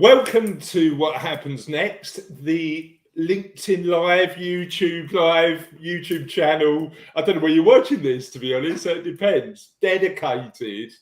Welcome to What Happens Next, the LinkedIn Live, YouTube channel. I don't know where you're watching this, to be honest, so it depends. Dedicated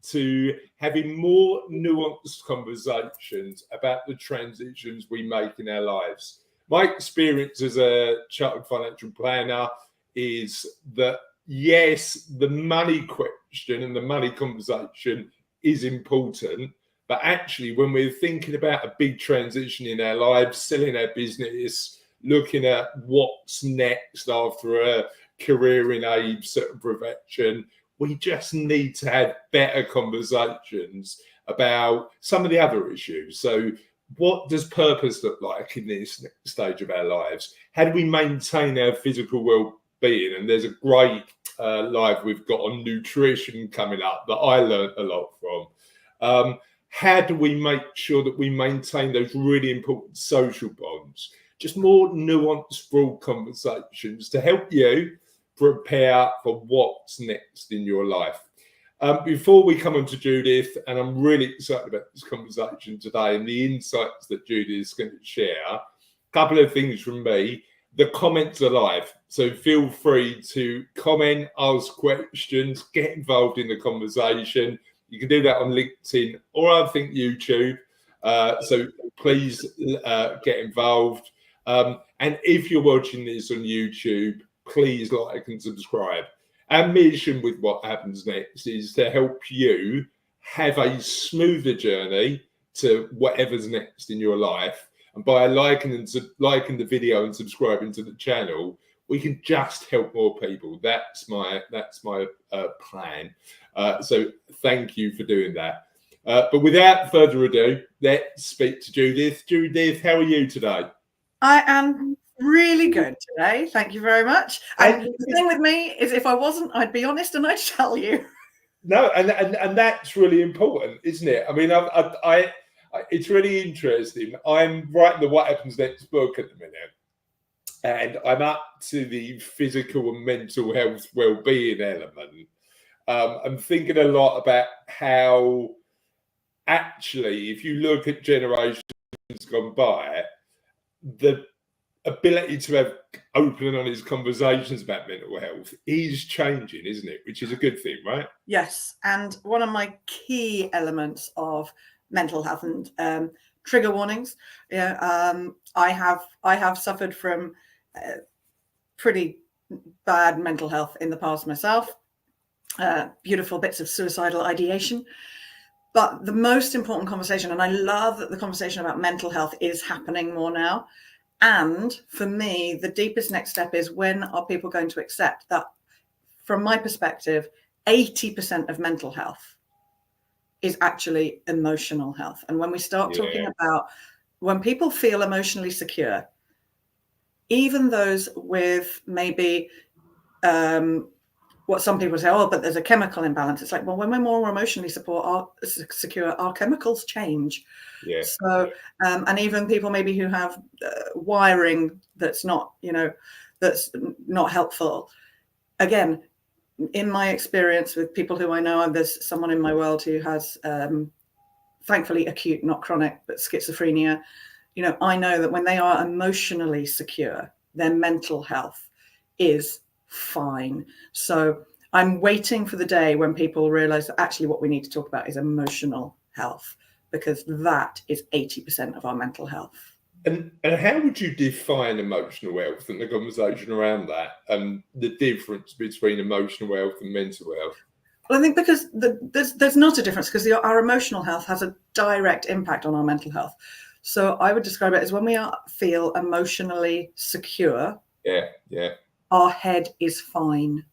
to having more nuanced conversations about the transitions we make in our lives. My experience as a chartered financial planner is that, yes, the money question and the money conversation is important. But actually, when we're thinking about a big transition in our lives, selling our business, looking at what's next after a career in a certain profession, we just need to have better conversations about some of the other issues. So what does purpose look like in this next stage of our lives? How do we maintain our physical well-being? And there's a great live we've got on nutrition coming up that I learned a lot from. How do we make sure that we maintain those really important social bonds? Just more nuanced, broad conversations to help you prepare for what's next in your life. Before we come on to Judith, and I'm really excited about this conversation today and the insights that Judith is going to share, a couple of things from me. The comments are live, so feel free to comment, ask questions, get involved in the conversation. You can do that on LinkedIn or I think YouTube. So please get involved. And if you're watching this on YouTube, please like and subscribe. Our mission with What Happens Next is to help you have a smoother journey to whatever's next in your life. And by liking the video and subscribing to the channel, we can just help more people. That's my plan. So thank you for doing that. But without further ado, let's speak to Judith. Judith, how are you today? I am really good today. Thank you very much. And the thing with me is, if I wasn't, I'd be honest and I'd tell you. No, and that's really important, isn't it? I mean, it's really interesting. I'm writing the What Happens Next book at the minute. And I'm up to the physical and mental health well-being element. I'm thinking a lot about how, actually, if you look at generations gone by, the ability to have open and honest conversations about mental health is changing, isn't it? Which is a good thing, right? Yes. And one of my key elements of mental health and trigger warnings. I have suffered from pretty bad mental health in the past myself. Beautiful bits of suicidal ideation. But the most important conversation, and I love that the conversation about mental health is happening more now. And for me, the deepest next step is, when are people going to accept that, from my perspective, 80% of mental health is actually emotional health. And when we start talking about when people feel emotionally secure, even those with maybe what some people say, oh, but there's a chemical imbalance. It's like, well, when we're more emotionally secure, our chemicals change. Yeah. So, and even people maybe who have wiring that's not, that's not helpful. Again, in my experience with people who I know, and there's someone in my world who has, thankfully, acute, not chronic, but schizophrenia. I know that when they are emotionally secure, their mental health is fine. So I'm waiting for the day when people realize that actually what we need to talk about is emotional health, because that is 80% of our mental health. And how would you define emotional health and the conversation around that, and the difference between emotional health and mental health? Well, I think because there's not a difference, because our emotional health has a direct impact on our mental health. So I would describe it as when we feel emotionally secure. Yeah. Our head is fine.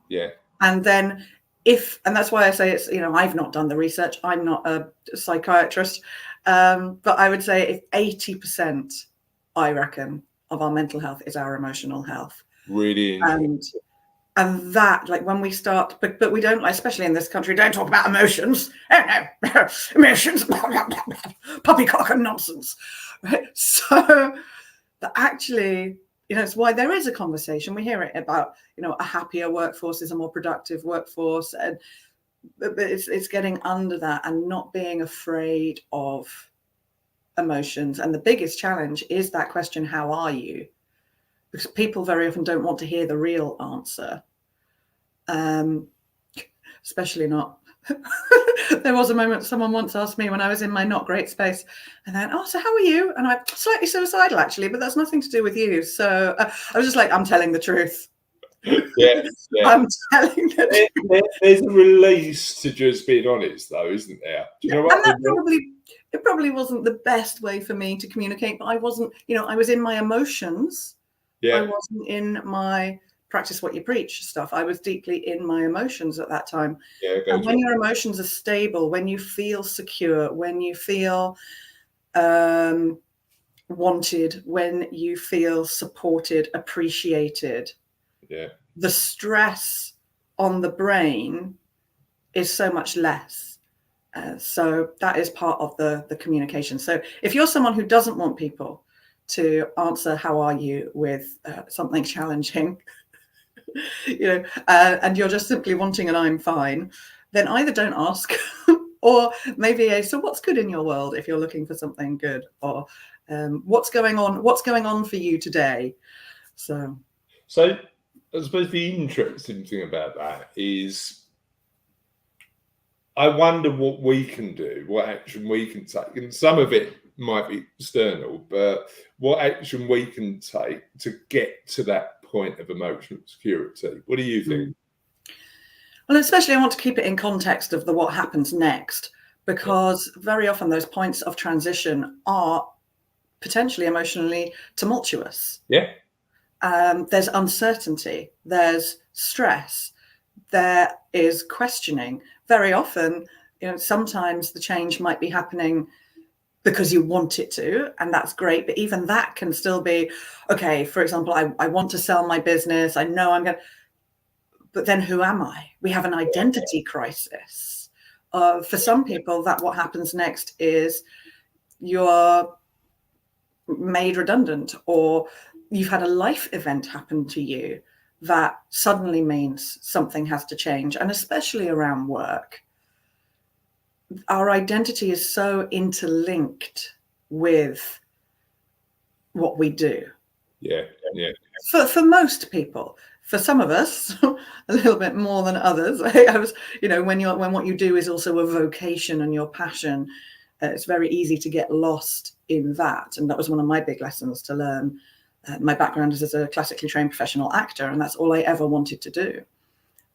Yeah. And then and that's why I say it's, I've not done the research. I'm not a psychiatrist. But I would say if 80%, I reckon, of our mental health is our emotional health. Really interesting. And that, like, when we start, but we don't, especially in this country, don't talk about emotions. Oh no, emotions, poppycock and nonsense. Right? So that actually, it's why there is a conversation. We hear it about, a happier workforce is a more productive workforce, and but it's getting under that and not being afraid of emotions. And the biggest challenge is that question, how are you? Because people very often don't want to hear the real answer. Especially not. There was a moment someone once asked me when I was in my not great space, and then, oh, so how are you? And I'm slightly suicidal, actually, but that's nothing to do with you. So I was just like, I'm telling the truth. Yeah. I'm telling the truth. There's a release to just being honest, though, isn't there? Do you know what? And it probably wasn't the best way for me to communicate, but I wasn't, I was in my emotions. Yeah. I wasn't in my practice what you preach stuff. I was deeply in my emotions at that time. Yeah. And when your emotions are stable, when you feel secure, when you feel wanted, when you feel supported, appreciated, yeah, the stress on the brain is so much less. So that is part of the communication. So if you're someone who doesn't want people to answer how are you with something challenging, and you're just simply wanting an I'm fine, then either don't ask or maybe so what's good in your world if you're looking for something good, or what's going on for you today. So I suppose the interesting thing about that is I wonder what we can do, what action we can take. And some of it might be external, but what action we can take to get to that point of emotional security. What do you think? Well, especially I want to keep it in context of the what happens next, because very often those points of transition are potentially emotionally tumultuous. Yeah. There's uncertainty, there's stress, there is questioning. Very often, sometimes the change might be happening because you want it to, and that's great. But even that can still be, okay, for example, I want to sell my business. I know I'm going to, but then who am I? We have an identity crisis. For some people, that what happens next is you're made redundant, or you've had a life event happen to you that suddenly means something has to change. And especially around work, our identity is so interlinked with what we do. Yeah. For most people. For some of us, a little bit more than others. I was, when what you do is also a vocation and your passion, it's very easy to get lost in that. And that was one of my big lessons to learn. My background is as a classically trained professional actor, and that's all I ever wanted to do.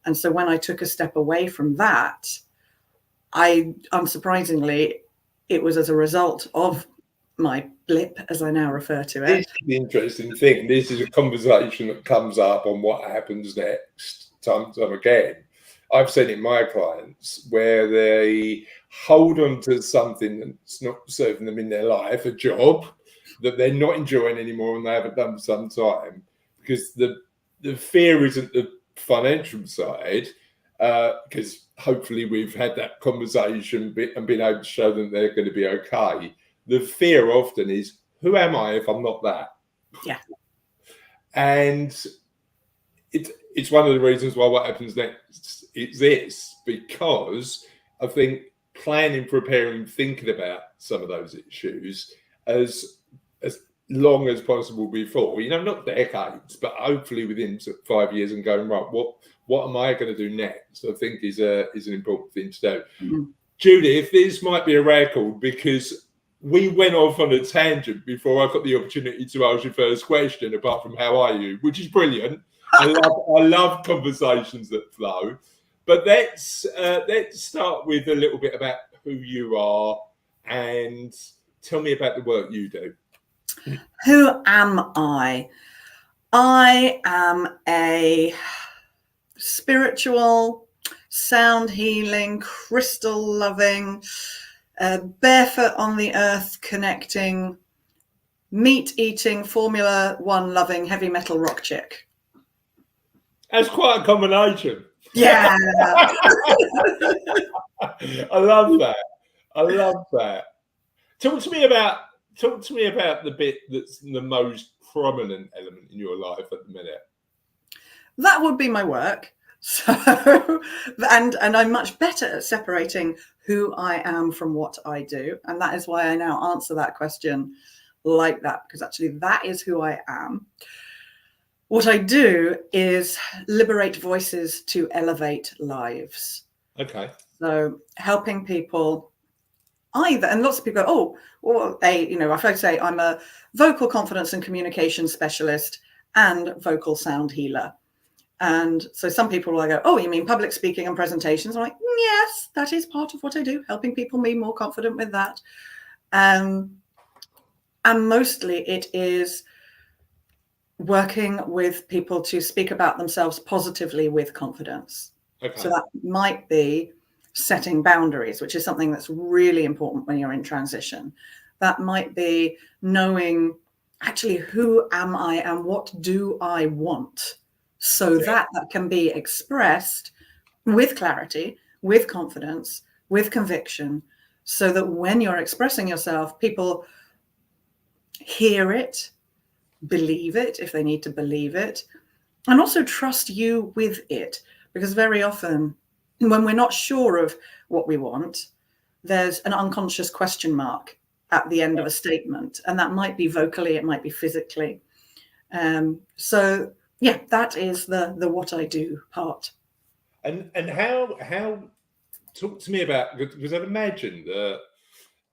And so when I took a step away from that, unsurprisingly, it was as a result of my blip, as I now refer to it. This is the interesting thing. This is a conversation that comes up on what happens next time again. I've seen it in my clients where they hold on to something that's not serving them in their life, a job that they're not enjoying anymore and they haven't done for some time, because the fear isn't the financial side, because hopefully we've had that conversation and been able to show them they're going to be okay. The fear often is, who am I if I'm not that? Yeah. And it's one of the reasons why what happens next is this, because I think planning, preparing, thinking about some of those issues as long as possible before, not decades, but hopefully within 5 years, and going, right, what am I going to do next? I think is an important thing to do. Mm-hmm. Judith, this might be a record because we went off on a tangent before I got the opportunity to ask your first question, apart from how are you, which is brilliant. I love conversations that flow. But let's start with a little bit about who you are and tell me about the work you do. Who am I? I am a spiritual, sound healing, crystal loving, barefoot on the earth connecting, meat eating, Formula One loving, heavy metal rock chick. That's quite a combination. Yeah. I love that. Talk to me about the bit that's the most prominent element in your life at the minute. That would be my work. So, and I'm much better at separating who I am from what I do. And that is why I now answer that question like that, because actually that is who I am. What I do is liberate voices to elevate lives. Okay. So helping people either, and lots of people go, oh, well, if I say I'm a vocal confidence and communication specialist and vocal sound healer. And so some people will go, oh, you mean public speaking and presentations? I'm like, yes, that is part of what I do, helping people be more confident with that. And mostly it is working with people to speak about themselves positively with confidence. Okay. So that might be setting boundaries, which is something that's really important when you're in transition. That might be knowing actually who am I and what do I want, so that can be expressed with clarity, with confidence, with conviction, so that when you're expressing yourself, people hear it, believe it if they need to believe it, and also trust you with it. Because very often when we're not sure of what we want, there's an unconscious question mark at the end of a statement, and that might be vocally, it might be physically. So yeah, that is the what I do part. And how talk to me about, because I'd imagine that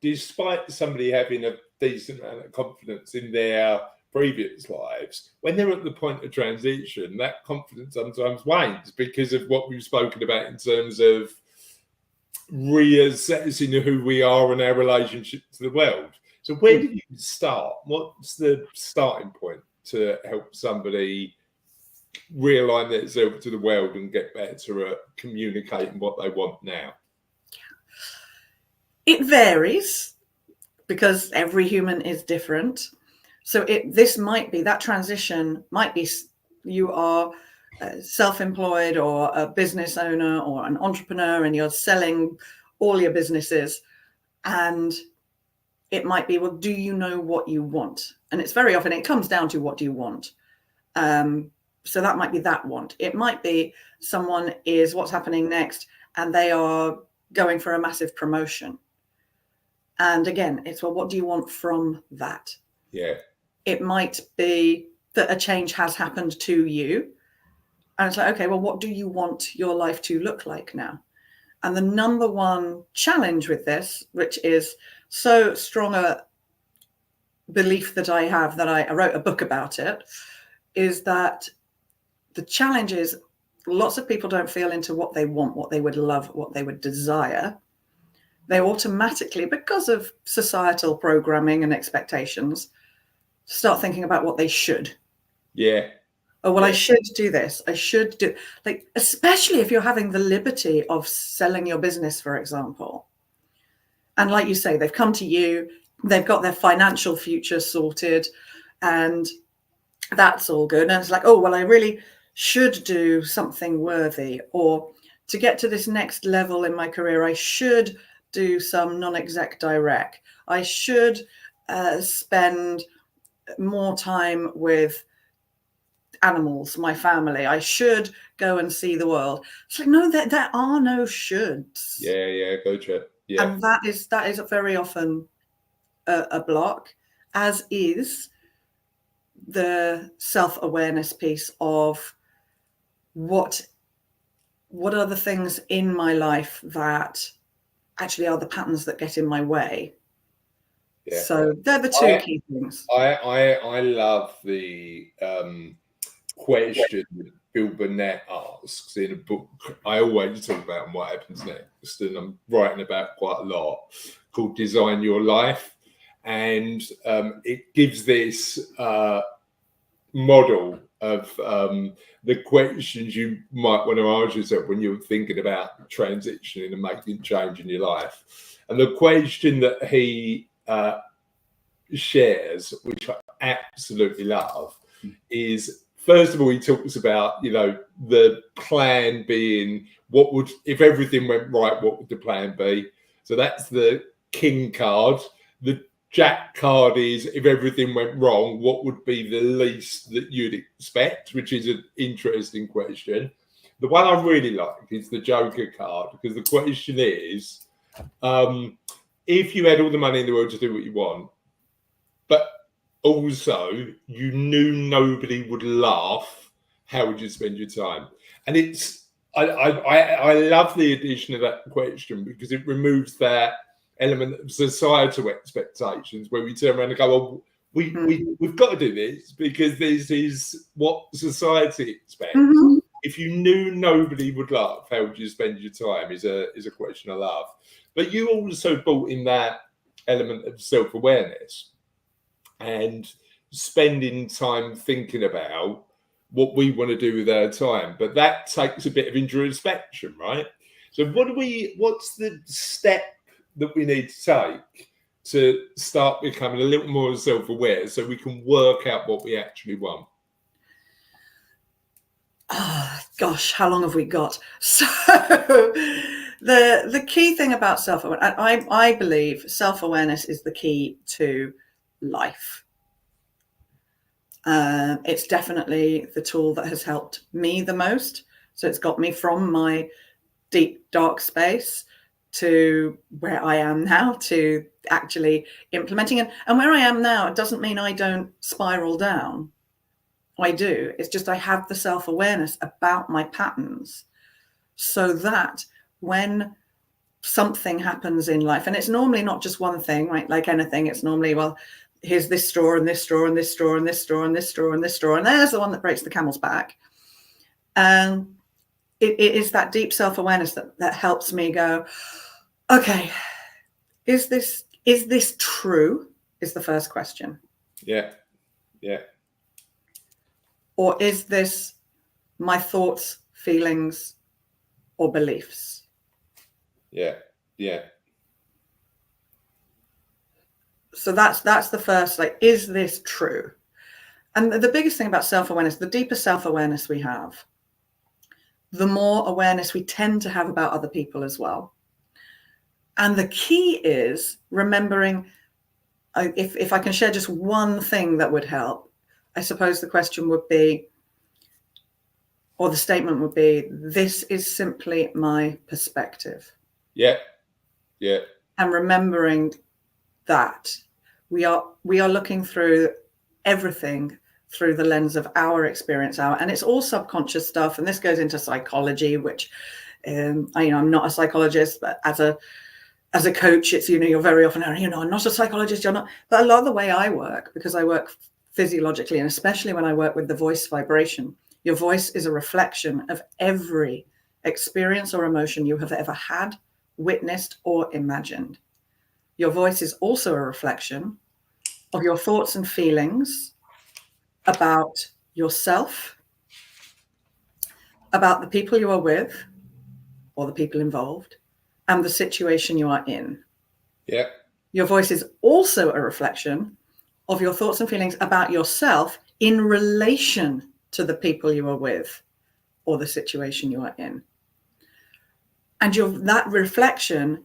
despite somebody having a decent amount of confidence in their previous lives, when they're at the point of transition, that confidence sometimes wanes because of what we've spoken about in terms of reassessing who we are and our relationship to the world. So where do you start? What's the starting point to help somebody realign themselves to the world and get better at communicating what they want now? It varies because every human is different. So this might be, that transition might be, you are self-employed or a business owner or an entrepreneur and you're selling all your businesses, and it might be, well, do you know what you want? And it's very often, it comes down to what do you want? So that might be that want. It might be someone is what's happening next and they are going for a massive promotion. And again, it's, well, what do you want from that? Yeah. It might be that a change has happened to you. And it's like, okay, well, what do you want your life to look like now? And the number one challenge with this, which is so strong a belief that I have, that I wrote a book about it, is that the challenge is lots of people don't feel into what they want, what they would love, what they would desire. They automatically, because of societal programming and expectations, start thinking about what they should. Yeah. Oh, well, I should do this. I should do, like, especially if you're having the liberty of selling your business, for example. And like you say, they've come to you, they've got their financial future sorted, and that's all good. And it's like, oh, well, I really should do something worthy, or to get to this next level in my career, I should do some non-exec direct. I should spend more time with animals, my family. I should go and see the world. It's like, no, there are no shoulds. Yeah, go to it. Yeah. And that is very often a block, as is the self-awareness piece of what are the things in my life that actually are the patterns that get in my way. Yeah. So they're the two key things. I love the question that Bill Burnett asks in a book I always talk about, and what happens next, and I'm writing about quite a lot, called Design Your Life. And it gives this model of the questions you might want to ask yourself when you're thinking about transitioning and making change in your life. And the question that he shares, which I absolutely love, is, first of all, he talks about, the plan being, what would, if everything went right, what would the plan be? So that's the king card. The jack card is, if everything went wrong, what would be the least that you'd expect, which is an interesting question. The one I really like is the Joker card, because the question is, if you had all the money in the world to do what you want, but also you knew nobody would laugh, how would you spend your time? And it's, I love the addition of that question, because it removes that element of societal expectations where we turn around and go, well, we've got to do this because this is what society expects. Mm-hmm. If you knew nobody would laugh, how would you spend your time? Is a question I love. But you also brought in that element of self-awareness and spending time thinking about what we want to do with our time. But that takes a bit of introspection, right? So what's the step that we need to take to start becoming a little more self-aware so we can work out what we actually want? Oh, gosh, how long have we got? So the key thing about self-awareness, I believe self-awareness is the key to life. It's definitely the tool that has helped me the most. So it's got me from my deep, dark space to where I am now, to actually implementing it. And where I am now, it doesn't mean I don't spiral down. I do. It's just I have the self-awareness about my patterns, so that when something happens in life, and it's normally not just one thing, right? Like anything, it's normally, well, here's this straw and this straw and this straw and this straw and this straw and this straw, and there's the one that breaks the camel's back. And it is that deep self-awareness that helps me go, okay, is this true? Is the first question. Yeah. Or is this my thoughts, feelings, or beliefs? Yeah. So that's the first, like, is this true? And the biggest thing about self-awareness, the deeper self-awareness we have, the more awareness we tend to have about other people as well. And the key is remembering, if I can share just one thing that would help, I suppose the question would be, or the statement would be, this is simply my perspective. Yeah. And remembering that we are looking through everything through the lens of our experience, and it's all subconscious stuff. And this goes into psychology, which I'm not a psychologist, but as a coach, it's, you're very often, I'm not a psychologist, you're not. But a lot of the way I work, because I work physiologically, and especially when I work with the voice vibration, your voice is a reflection of every experience or emotion you have ever had, witnessed, or imagined. Your voice is also a reflection of your thoughts and feelings about yourself, about the people you are with, or the people involved, and the situation you are in. Yeah. Your voice is also a reflection of your thoughts and feelings about yourself in relation to the people you are with or the situation you are in. And that reflection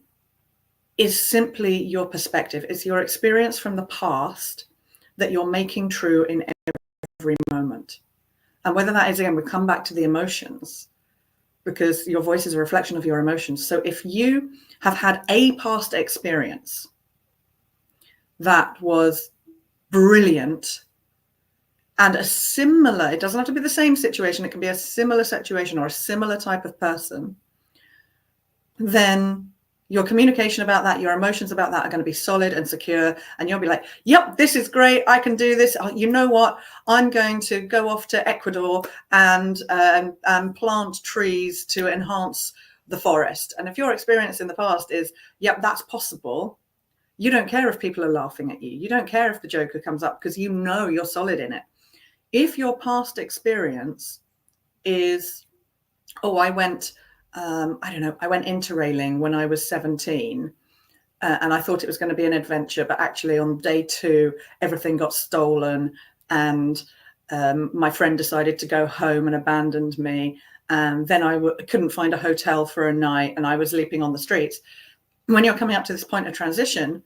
is simply your perspective. It's your experience from the past that you're making true in every moment. And whether that is, again, we come back to the emotions, because your voice is a reflection of your emotions. So if you have had a past experience that was brilliant, and a similar, it doesn't have to be the same situation, it can be a similar situation or a similar type of person, then your communication about that, your emotions about that are going to be solid and secure. And you'll be like, yep, this is great. I can do this. You know what? I'm going to go off to Ecuador and plant trees to enhance the forest. And if your experience in the past is, yep, that's possible, you don't care if people are laughing at you. You don't care if the joker comes up, because you know you're solid in it. If your past experience is, I went interrailing when I was 17, and I thought it was going to be an adventure, but actually on day 2, everything got stolen, and my friend decided to go home and abandoned me. And then I couldn't find a hotel for a night, and I was sleeping on the streets. When you're coming up to this point of transition,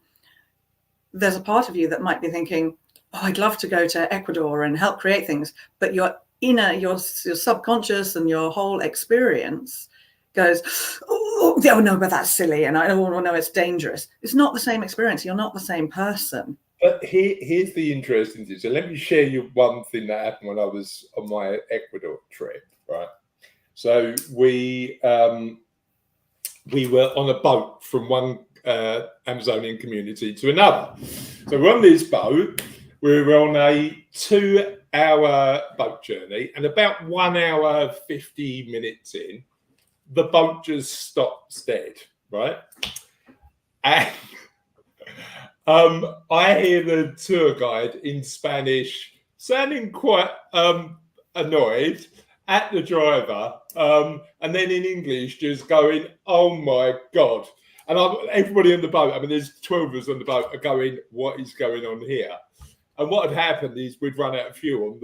there's a part of you that might be thinking, I'd love to go to Ecuador and help create things, but your subconscious and your whole experience goes, oh no, but that's silly, and I don't know, it's dangerous. It's not the same experience. You're not the same person. But here's the interesting thing. So let me share you one thing that happened when I was on my Ecuador trip, right? So we were on a boat from one Amazonian community to another. So we're on this boat. We were on a 2-hour boat journey, and about 1 hour 50 minutes in, the boat just stops dead, right? And I hear the tour guide in Spanish sounding quite annoyed at the driver, and then in English just going, "Oh my God." And everybody on the boat, I mean, there's 12 of us on the boat, are going, "What is going on here?" And what had happened is we'd run out of fuel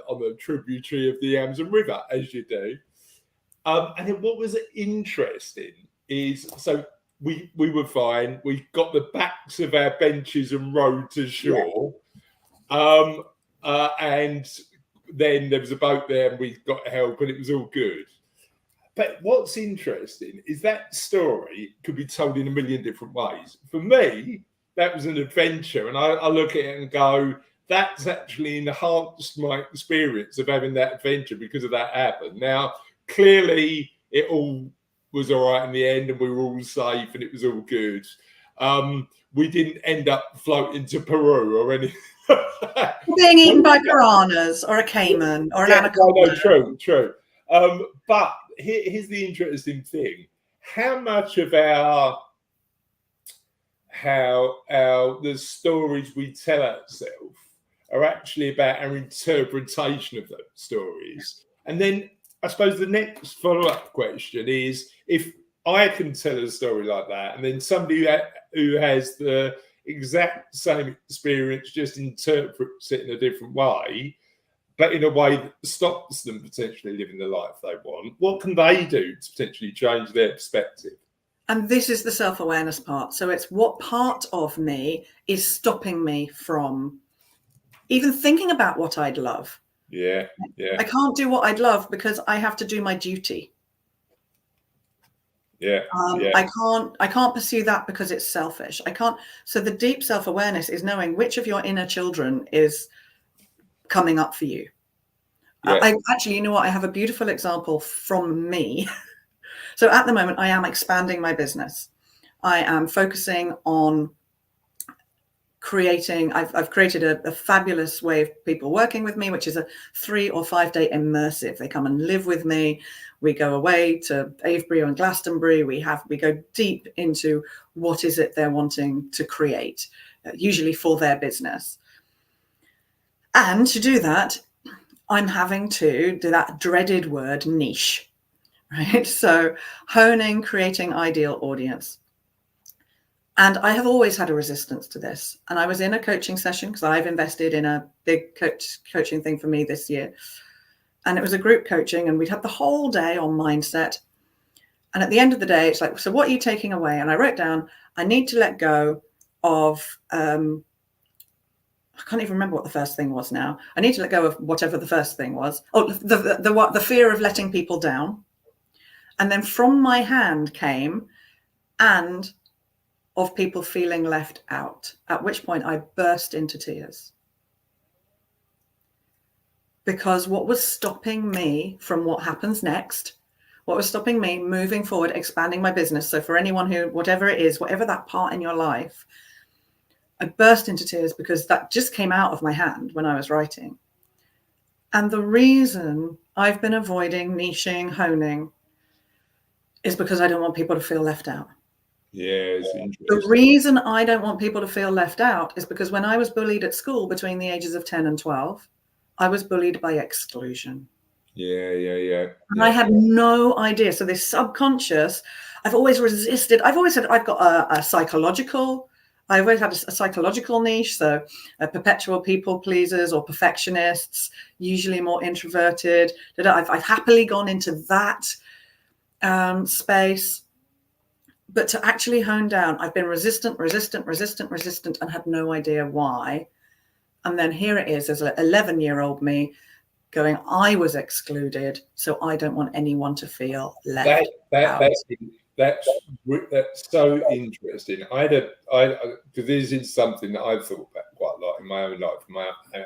on the tributary of the Amazon River, as you do. And then what was interesting is, so we were fine. We got the backs of our benches and rowed to shore. And then there was a boat there and we got help and it was all good. But what's interesting is that story could be told in a million different ways. For me, that was an adventure. And I look at it and go, that's actually enhanced my experience of having that adventure because of that happened. Now, clearly, it all was all right in the end and we were all safe and it was all good. We didn't end up floating to Peru or anything. Being eaten by piranhas or a caiman or an anaconda. No, true. But here's the interesting thing. How much of the stories we tell ourselves are actually about our interpretation of those stories? And then I suppose the next follow-up question is, if I can tell a story like that, and then somebody who has the exact same experience just interprets it in a different way, but in a way that stops them potentially living the life they want, what can they do to potentially change their perspective? And this is the self-awareness part. So it's what part of me is stopping me from even thinking about what I'd love. Yeah. I can't do what I'd love because I have to do my duty. I can't pursue that because it's selfish. I can't. So the deep self-awareness is knowing which of your inner children is coming up for you. I actually, you know what? I have a beautiful example from me. So at the moment, I am expanding my business. I am focusing on creating, I've created a fabulous way of people working with me, which is a 3 or 5 day immersive. They come and live with me. We go away to Avebury and Glastonbury. We go deep into what is it they're wanting to create, usually for their business. And to do that, I'm having to do that dreaded word niche, right? So honing, creating ideal audience. And I have always had a resistance to this. And I was in a coaching session because I've invested in a big coaching thing for me this year. And it was a group coaching and we'd had the whole day on mindset. And at the end of the day, it's like, so what are you taking away? And I wrote down, I need to let go of, I can't even remember what the first thing was now. I need to let go of whatever the first thing was. Oh, the fear of letting people down. And then from my hand came, and of people feeling left out, at which point I burst into tears. Because what was stopping me from what happens next, what was stopping me moving forward, expanding my business. So for anyone who, whatever it is, whatever that part in your life, I burst into tears because that just came out of my hand when I was writing. And the reason I've been avoiding niching, honing, is because I don't want people to feel left out. Yeah, it's interesting. The reason I don't want people to feel left out is because when I was bullied at school between the ages of 10 and 12, I was bullied by exclusion. Yeah. And I had no idea. So this subconscious, I've always resisted. I've always said I've got a psychological, I've always had a psychological niche. So perpetual people pleasers or perfectionists, usually more introverted. I've happily gone into that space. But to actually hone down, I've been resistant, and had no idea why. And then here it is, as an 11-year-old me, going, I was excluded, so I don't want anyone to feel left out. That's so interesting. Because this is something that I've thought about quite a lot in my own life,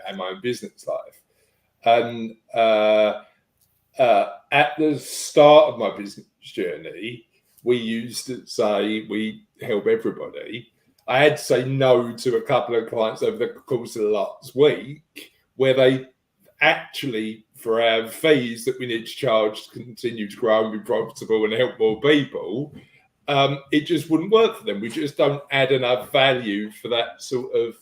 and my own business life. And at the start of my business journey, we used to say we help everybody. I had to say no to a couple of clients over the course of the last week, where they actually, for our fees that we need to charge to continue to grow and be profitable and help more people, it just wouldn't work for them. We just don't add enough value for that sort of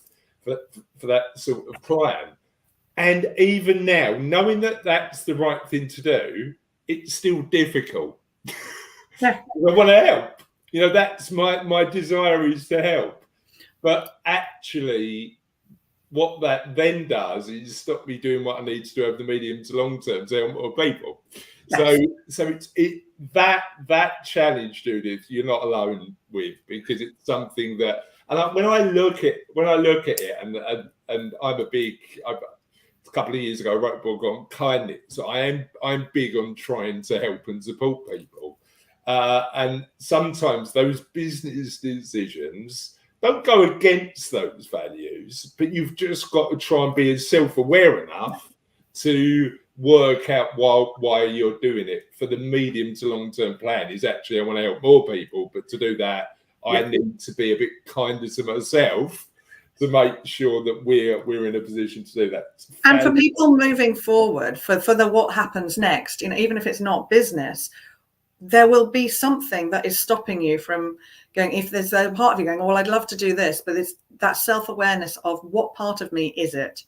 for that sort of plan. And even now, knowing that that's the right thing to do, it's still difficult. Yeah. I want to help. You know, that's my desire is to help. But actually, what that then does is stop me doing what I need to do over the medium to long term to help more people. Yes. So it's that challenge, Judith, you're not alone with, because it's something that, and when I look at it, and I'm a couple of years ago, I wrote a book on kindness. So I'm big on trying to help and support people. And sometimes those business decisions don't go against those values, but you've just got to try and be self-aware enough to work out why you're doing it. For the medium to long-term plan is actually, I want to help more people, but to do that, I need to be a bit kinder to myself to make sure that we're in a position to do that. And for people moving forward, for the what happens next, even if it's not business, there will be something that is stopping you from going. If there's a part of you going, well, I'd love to do this, but it's that self-awareness of what part of me is it?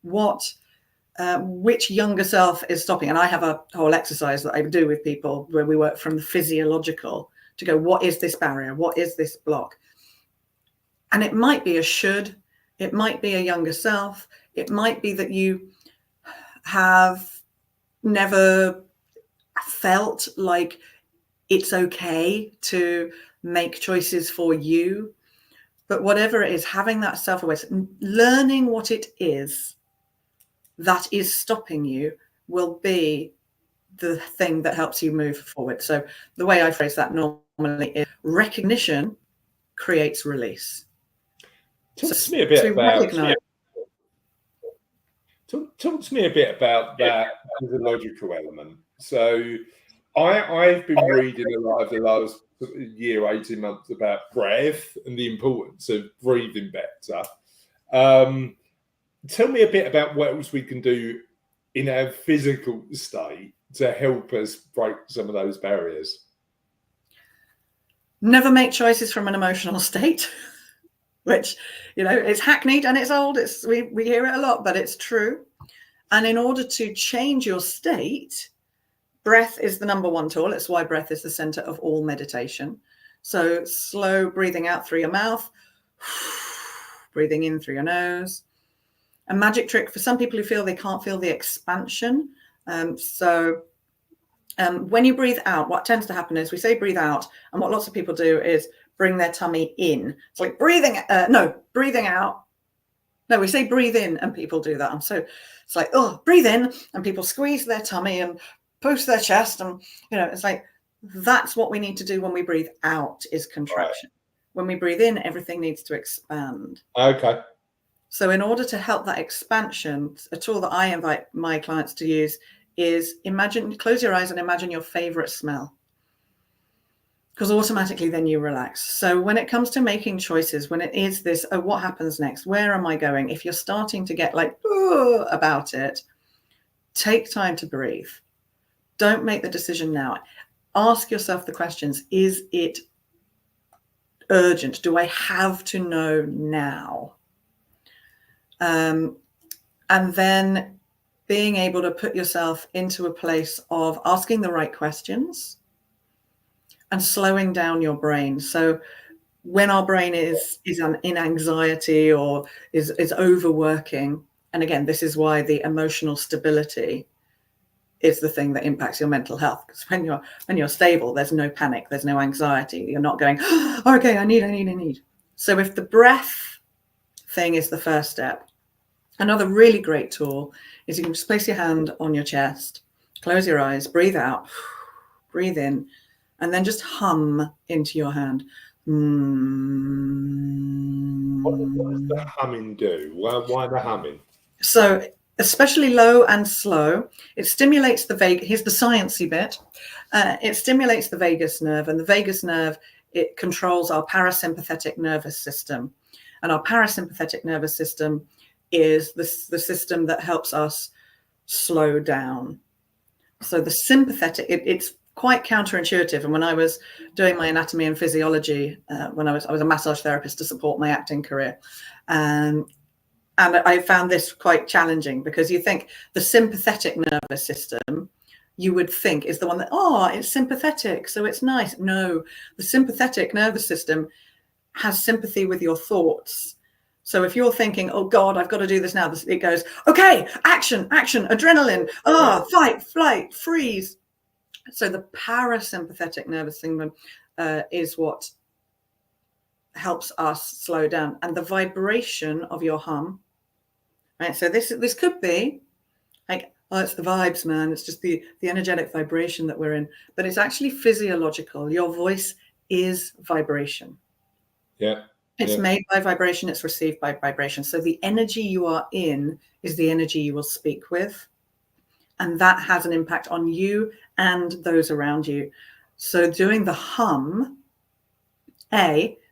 Which younger self is stopping? And I have a whole exercise that I do with people where we work from the physiological to go, what is this barrier? What is this block? And it might be a should, it might be a younger self, it might be that you have never felt like it's okay to make choices for you. But whatever it is, having that self-awareness, learning what it is that is stopping you will be the thing that helps you move forward. So the way I phrase that normally is recognition creates release. Talk to me a bit about that physiological element. So I've been reading a lot over the last year, 18 months about breath and the importance of breathing better. Tell me a bit about what else we can do in our physical state to help us break some of those barriers. Never make choices from an emotional state. Which, it's hackneyed and it's old. We hear it a lot, but it's true. And in order to change your state, breath is the number one tool. It's why breath is the center of all meditation. So slow breathing out through your mouth, breathing in through your nose. A magic trick for some people who feel they can't feel the expansion. When you breathe out, what tends to happen is we say breathe out, and what lots of people do is bring their tummy in. It's like breathing out. No, we say breathe in, and people do that. And so it's like, oh, breathe in, and people squeeze their tummy and push their chest. And, it's like, that's what we need to do when we breathe out is contraction. Right. When we breathe in, everything needs to expand. Okay. So in order to help that expansion, a tool that I invite my clients to use is close your eyes and imagine your favorite smell. Because automatically then you relax. So when it comes to making choices, when it is this, oh, what happens next? Where am I going? If you're starting to get like about it, take time to breathe. Don't make the decision now. Ask yourself the questions. Is it urgent? Do I have to know now? And then being able to put yourself into a place of asking the right questions and slowing down your brain. So when our brain is in anxiety or is overworking, and again, this is why the emotional stability is the thing that impacts your mental health. Because when you're stable, there's no panic, there's no anxiety. You're not going, oh, okay, I need. So if the breath thing is the first step, Another really great tool is you can just place your hand on your chest, close your eyes, breathe out, breathe in, and then just hum into your hand. What does the humming do? Why the humming? So especially low and slow, it stimulates the vagus. Here's the sciencey bit. It stimulates the vagus nerve, and the vagus nerve, it controls our parasympathetic nervous system. And our parasympathetic nervous system is the system that helps us slow down. So the sympathetic, it's quite counterintuitive. And when I was doing my anatomy and physiology, when I was a massage therapist to support my acting career, and I found this quite challenging, because you think the sympathetic nervous system, you would think, is the one that, oh, it's sympathetic, so it's nice. No, the sympathetic nervous system has sympathy with your thoughts. So if you're thinking, oh God, I've got to do this now, it goes, okay, action, adrenaline, fight, flight, freeze. So the parasympathetic nervous system is what helps us slow down. And the vibration of your hum, right? So this could be like, oh, it's the vibes, man. It's just the energetic vibration that we're in. But it's actually physiological. Your voice is vibration. Yeah. It's made by vibration. It's received by vibration. So the energy you are in is the energy you will speak with. And that has an impact on you and those around you. So doing the hum,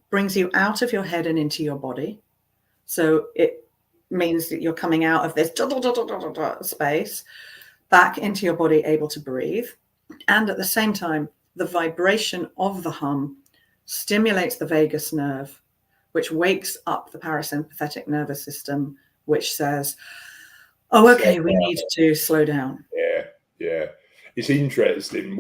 brings you out of your head and into your body. So it means that you're coming out of this space back into your body, able to breathe. And at the same time, the vibration of the hum stimulates the vagus nerve, which wakes up the parasympathetic nervous system, which says, oh, okay, we need to slow down. Yeah. It's interesting.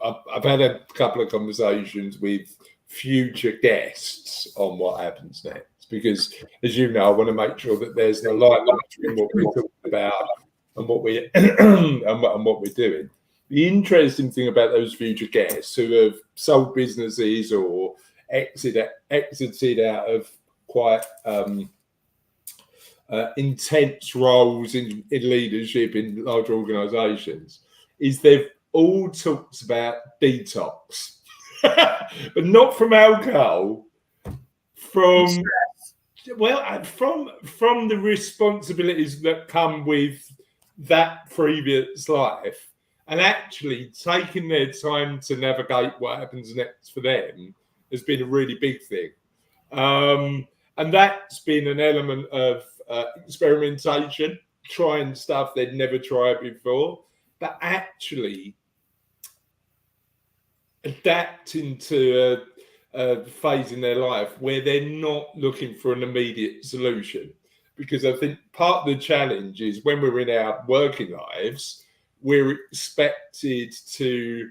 I've had a couple of conversations with future guests on what happens next, because, as you know, I want to make sure that there's no alignment between what we're talking about and what we're and what we're doing. The interesting thing about those future guests who have sold businesses or exited out of quite intense roles in leadership in large organisations is they've all talked about detox, but not from alcohol, from the responsibilities that come with that previous life, and actually taking their time to navigate what happens next for them has been a really big thing. And that's been an element of experimentation, trying stuff they'd never tried before, but actually adapting to a phase in their life where they're not looking for an immediate solution. Because I think part of the challenge is when we're in our working lives, we're expected to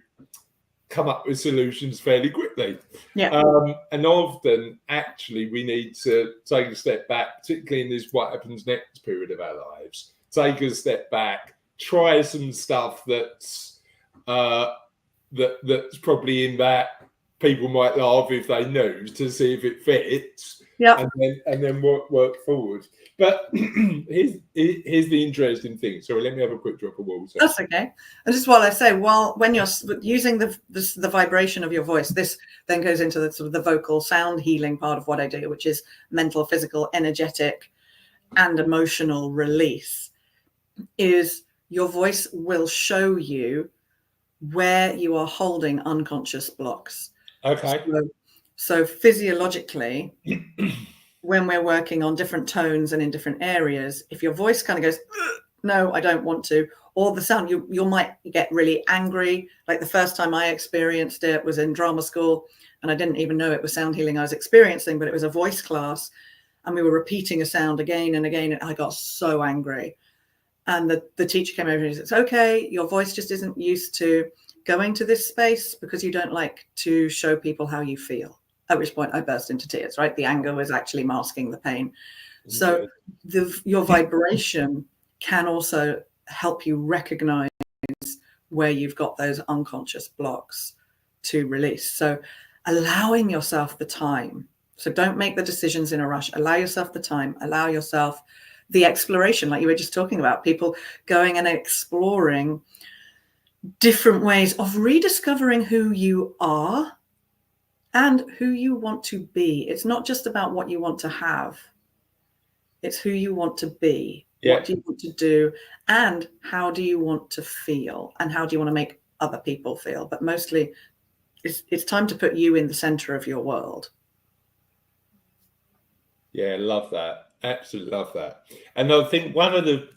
come up with solutions fairly quickly. Yeah. And often, actually, we need to take a step back, particularly in this what happens next period of our lives. Take a step back, try some stuff that's probably in that people might laugh if they knew, to see if it fits. Yeah. And then work forward. But here's the interesting thing. Sorry, let me have a quick drop of water. That's okay. And just while I say, when you're using the vibration of your voice, this then goes into the sort of the vocal sound healing part of what I do, which is mental, physical, energetic, and emotional release. Is your voice will show you where you are holding unconscious blocks. Okay. So physiologically, when we're working on different tones and in different areas, if your voice kind of goes, no, I don't want to, or the sound, you might get really angry. Like the first time I experienced it was in drama school, and I didn't even know it was sound healing I was experiencing, but it was a voice class, and we were repeating a sound again and again, and I got so angry. And the teacher came over and said, it's okay, your voice just isn't used to going to this space because you don't like to show people how you feel. At which point I burst into tears, right? The anger was actually masking the pain. So your vibration can also help you recognize where you've got those unconscious blocks to release. So allowing yourself the time. So don't make the decisions in a rush. Allow yourself the time. Allow yourself the exploration, like you were just talking about, people going and exploring different ways of rediscovering who you are and who you want to be. It's not just about what you want to have. It's who you want to be. Yeah. What do you want to do? And how do you want to feel? And how do you want to make other people feel? But mostly, it's time to put you in the center of your world. Yeah, love that. Absolutely love that. And I think one of the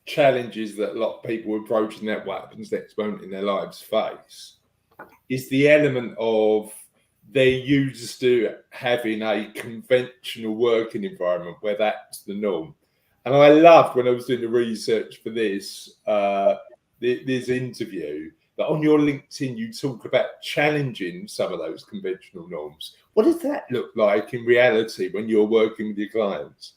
challenges that a lot of people approaching that what happens next moment in their lives face is the element of they're used to having a conventional working environment where that's the norm. And I loved when I was doing the research for this interview that on your LinkedIn you talk about challenging some of those conventional norms. What does that look like in reality when you're working with your clients?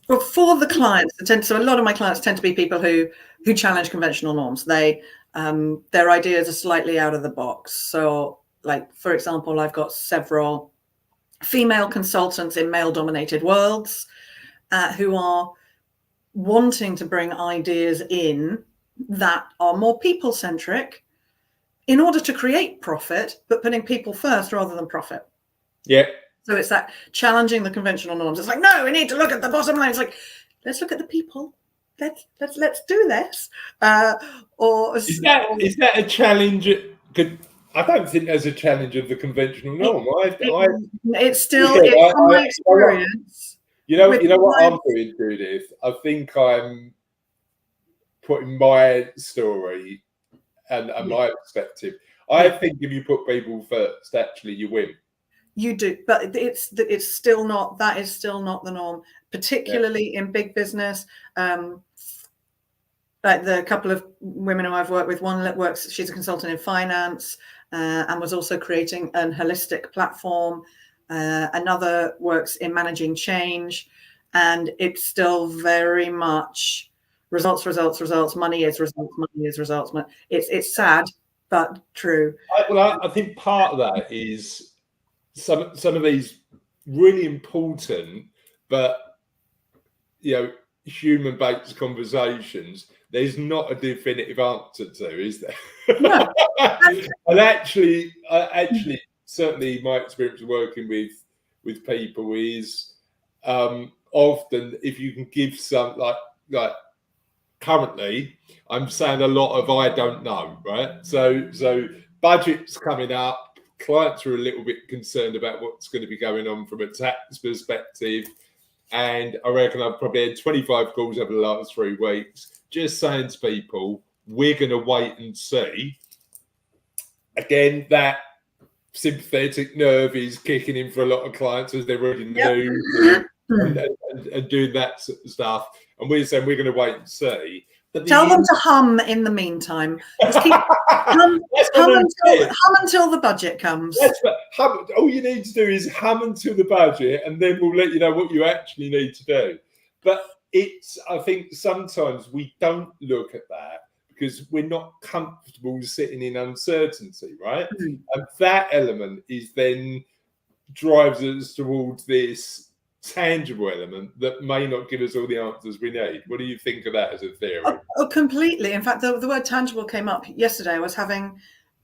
Well, for the clients, so a lot of my clients tend to be people who challenge conventional norms. Their ideas are slightly out of the box. So, like, for example, I've got several female consultants in male-dominated worlds who are wanting to bring ideas in that are more people-centric in order to create profit, but putting people first rather than profit. Yeah. So it's that challenging the conventional norms. It's like, no, we need to look at the bottom line. It's like, let's look at the people. Let's do this. Is that a challenge? I don't think there's a challenge of the conventional norm. It's from my experience. You know what I'm doing, Judith? I think I'm putting my story and my perspective. I think if you put people first, actually you win. You do, but it's still not. That is still not the norm, particularly in big business. Like the couple of women who I've worked with, one that works, she's a consultant in finance and was also creating a holistic platform. Another works in managing change, and it's still very much results. Money is results. It's sad, but true. I think part of that is some of these really important, but human-based conversations. There's not a definitive answer to, is there? No. And actually, certainly my experience of working with people is often if you can give some like currently, I'm saying a lot of I don't know, right? So budget's coming up. Clients are a little bit concerned about what's going to be going on from a tax perspective. And I reckon I've probably had 25 calls over the last 3 weeks, just saying to people, we're going to wait and see. Again, that sympathetic nerve is kicking in for a lot of clients as they're reading the news and doing that sort of stuff. And we're saying we're going to wait and see. But tell them to hum in the meantime. Just keep hum until the budget comes. All you need to do is hum until the budget, and then we'll let you know what you actually need to do. But I think sometimes we don't look at that because we're not comfortable sitting in uncertainty, right? Mm. And that element is then drives us towards this tangible element that may not give us all the answers we need. What do you think of that as a theory? Oh, completely. In fact, the word tangible came up yesterday. I was having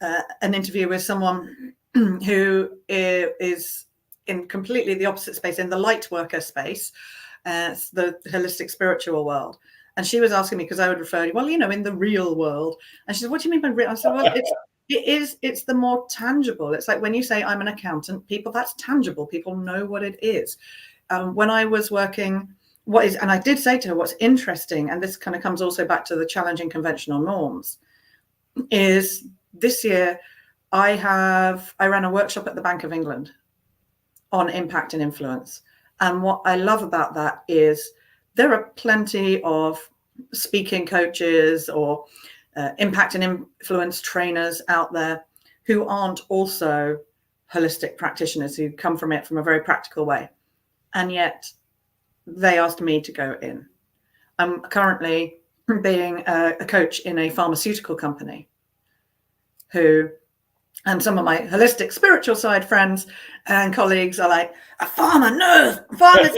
an interview with someone who is in completely the opposite space, in the light worker space, the holistic spiritual world. And she was asking me, because I would refer, well, in the real world. And she said, what do you mean by real? I said, well, it's the more tangible. It's like when you say I'm an accountant, that's tangible. People know what it is. When I was working, and I did say to her, what's interesting, and this kind of comes also back to the challenging conventional norms, is this year I ran a workshop at the Bank of England on impact and influence. And what I love about that is there are plenty of speaking coaches or impact and influence trainers out there who aren't also holistic practitioners, who come from it from a very practical way. And yet they asked me to go in. I'm currently being a coach in a pharmaceutical company who And some of my holistic spiritual side friends and colleagues are like, a farmer, no, farmers.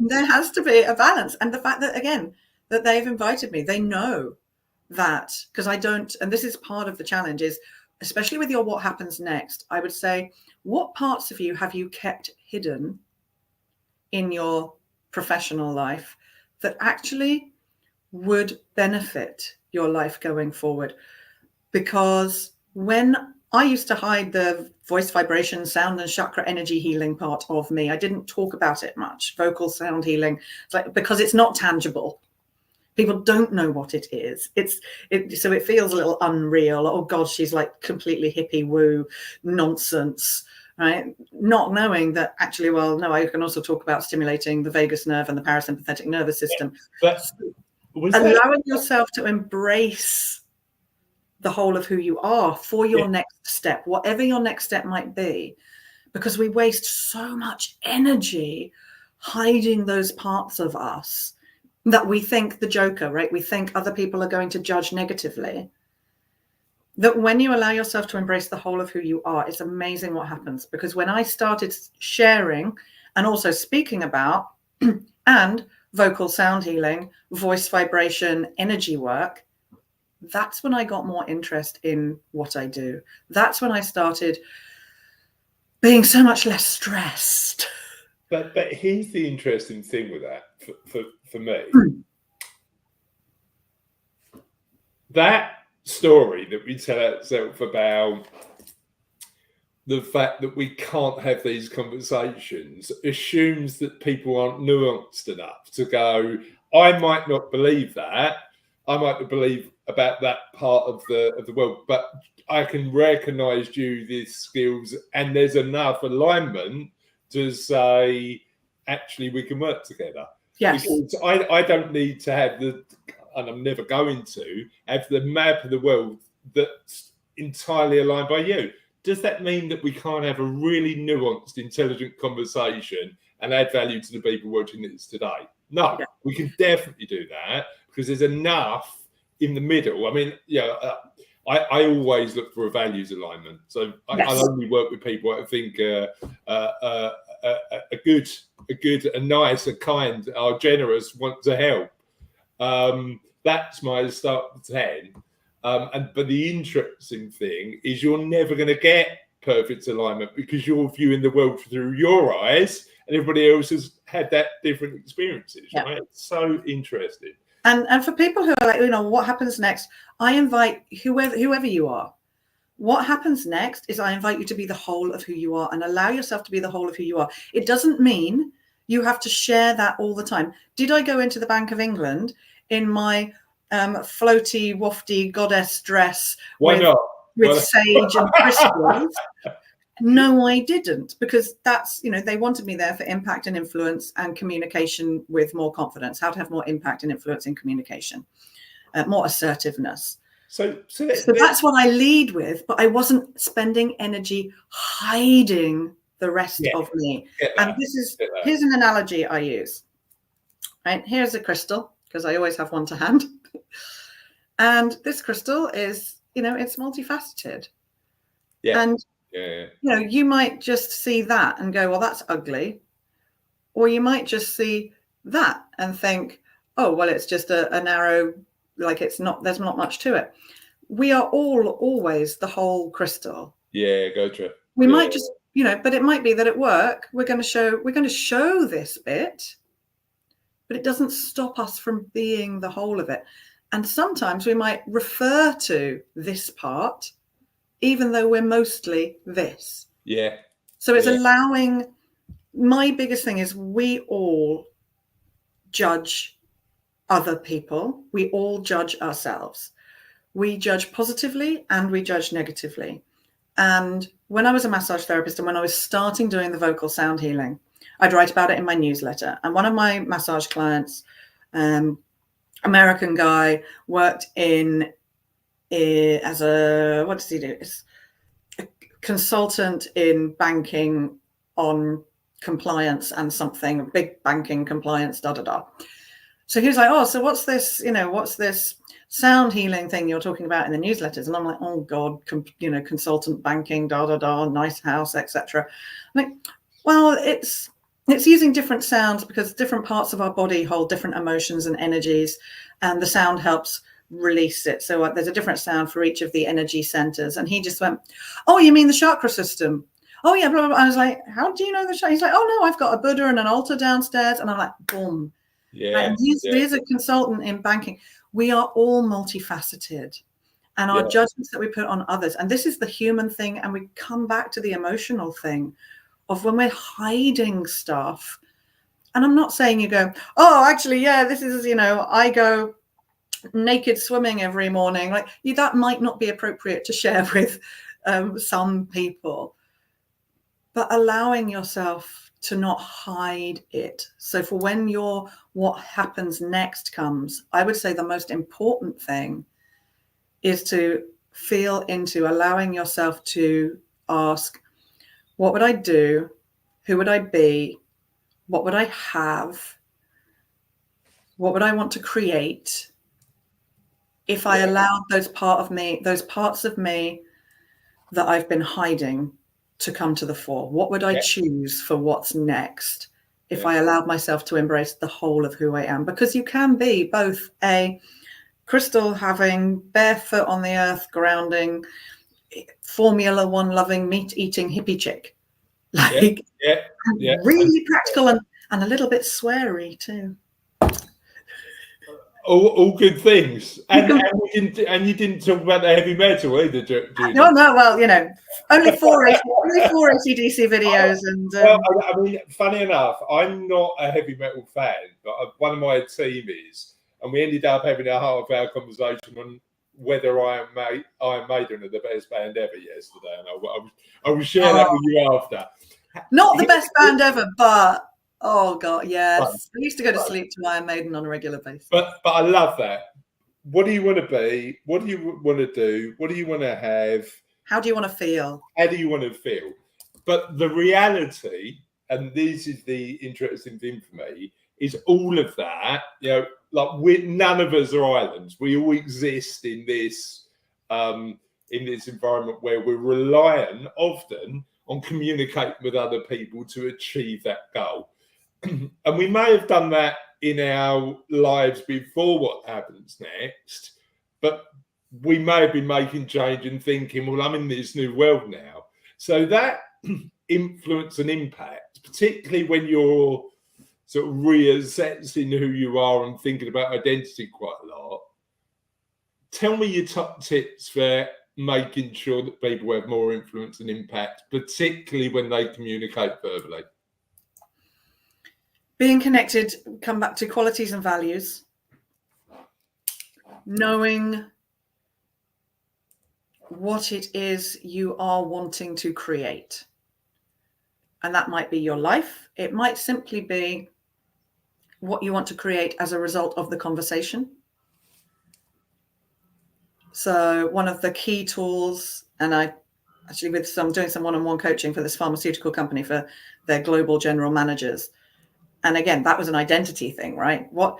There has to be a balance. And the fact that, again, that they've invited me, they know that, because I don't, and this is part of the challenge, is especially with your what happens next, I would say, what parts of you have you kept hidden in your professional life that actually would benefit your life going forward? Because when I used to hide the voice vibration, sound and chakra energy healing part of me, I didn't talk about it much. Vocal sound healing, because it's not tangible. People don't know what it is. So it feels a little unreal. Oh God, she's like completely hippie woo nonsense, right? Not knowing that actually, well, no, I can also talk about stimulating the vagus nerve and the parasympathetic nervous system. But allowing yourself to embrace the whole of who you are for your next step, whatever your next step might be, because we waste so much energy hiding those parts of us that we think the Joker, right? We think other people are going to judge negatively. That when you allow yourself to embrace the whole of who you are, it's amazing what happens. Because when I started sharing and also speaking about and vocal sound healing, voice vibration, energy work, that's when I got more interest in what I do. That's when I started being so much less stressed. But here's the interesting thing with that for me. That story that we tell ourselves about the fact that we can't have these conversations assumes that people aren't nuanced enough to go, I might not believe that. I might not believe about that part of the world, but I can recognize Judith's skills, and there's enough alignment to say, actually, we can work together. Yes. Because I don't need to have and I'm never going to have the map of the world that's entirely aligned by you. Does that mean that we can't have a really nuanced, intelligent conversation and add value to the people watching this today? No, we can definitely do that because there's enough in the middle. I mean, I always look for a values alignment. So I only work with people I think a good, a nice, a kind, are generous, want to help. That's my start to 10. But the interesting thing is you're never going to get perfect alignment because you're viewing the world through your eyes and everybody else has had that different experiences, right? It's so interesting. And for people who are like, what happens next? I invite whoever you are. What happens next is I invite you to be the whole of who you are and allow yourself to be the whole of who you are. It doesn't mean you have to share that all the time. Did I go into the Bank of England in my floaty, wafty goddess dress with sage and crystals? No, I didn't, because that's, they wanted me there for impact and influence and communication with more confidence, how to have more impact and influence in communication, more assertiveness. So that's what I lead with, but I wasn't spending energy hiding the rest of me. And here's an analogy I use. Right, here's a crystal, because I always have one to hand. And this crystal is, it's multifaceted. Yeah. And you might just see that and go, well, that's ugly. Or you might just see that and think, oh, well, it's just a narrow, there's not much to it. We are always the whole crystal. Yeah, gotcha. We might just, but it might be that at work, we're going to show this bit, but it doesn't stop us from being the whole of it. And sometimes we might refer to this part even though we're mostly this. Yeah. So it's allowing, my biggest thing is we all judge other people. We all judge ourselves. We judge positively and we judge negatively. And when I was a massage therapist and when I was starting doing the vocal sound healing, I'd write about it in my newsletter. And one of my massage clients, American guy, worked as a, what does he do? It's a consultant in banking on compliance and something, big banking compliance, So he was like, oh, so what's this, what's this sound healing thing you're talking about in the newsletters. And I'm like, oh God, consultant banking, nice house, etc. Like, well, it's using different sounds because different parts of our body hold different emotions and energies, and the sound helps release it. So there's a different sound for each of the energy centers. And he just went, oh, you mean the chakra system? Oh yeah, blah, blah, blah. I was like, how do you know the chakra? He's like, oh no, I've got a Buddha and an altar downstairs. And I'm like, boom. Yeah. And he's a consultant in banking. We are all multifaceted, and our judgments that we put on others. And this is the human thing. And we come back to the emotional thing of when we're hiding stuff. And I'm not saying you go, oh, actually, yeah, this is, I go naked swimming every morning. Like, that might not be appropriate to share with some people, but allowing yourself to not hide it. So for when what happens next comes, I would say the most important thing is to feel into allowing yourself to ask, what would I do? Who would I be? What would I have? What would I want to create if I allowed those parts of me that I've been hiding to come to the fore? What would I choose for what's next if I allowed myself to embrace the whole of who I am? Because you can be both a crystal having, barefoot on the earth, grounding, Formula One loving, meat eating hippie chick. Like, really practical and a little bit sweary too. All good things, and you didn't talk about the heavy metal either, Judith. No, well, only four AC/DC videos, and well, I mean, funny enough, I'm not a heavy metal fan, but one of my team is, and we ended up having a half-hour conversation on whether Iron Maiden are the best band ever yesterday, and I will share that with you after. Not the best band ever, but oh God, yes. I used to go to sleep to Iron Maiden on a regular basis. But I love that. What do you want to be? What do you want to do? What do you want to have? How do you want to feel? How do you want to feel? But the reality, and this is the interesting thing for me, is all of that, like none of us are islands. We all exist in this environment where we're reliant often on communicating with other people to achieve that goal. And we may have done that in our lives before what happens next, but we may have been making change and thinking, well, I'm in this new world now. So that influence and impact, particularly when you're sort of reassessing who you are and thinking about identity quite a lot. Tell me your top tips for making sure that people have more influence and impact, particularly when they communicate verbally. Being connected, come back to qualities and values. Knowing what it is you are wanting to create. And that might be your life. It might simply be what you want to create as a result of the conversation. So one of the key tools, and I actually doing some one-on-one coaching for this pharmaceutical company for their global general managers. And again, that was an identity thing, right? What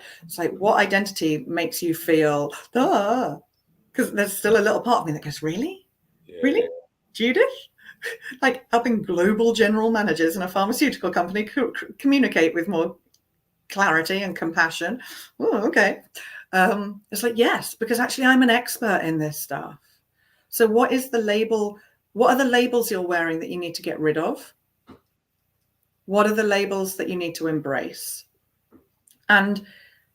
identity makes you feel, because there's still a little part of me that goes, really? Yeah. Really? Judith? Like helping global general managers in a pharmaceutical company communicate with more clarity and compassion. Oh, okay. It's like, yes, because actually I'm an expert in this stuff. So what is the label? What are the labels you're wearing that you need to get rid of? What are the labels that you need to embrace? And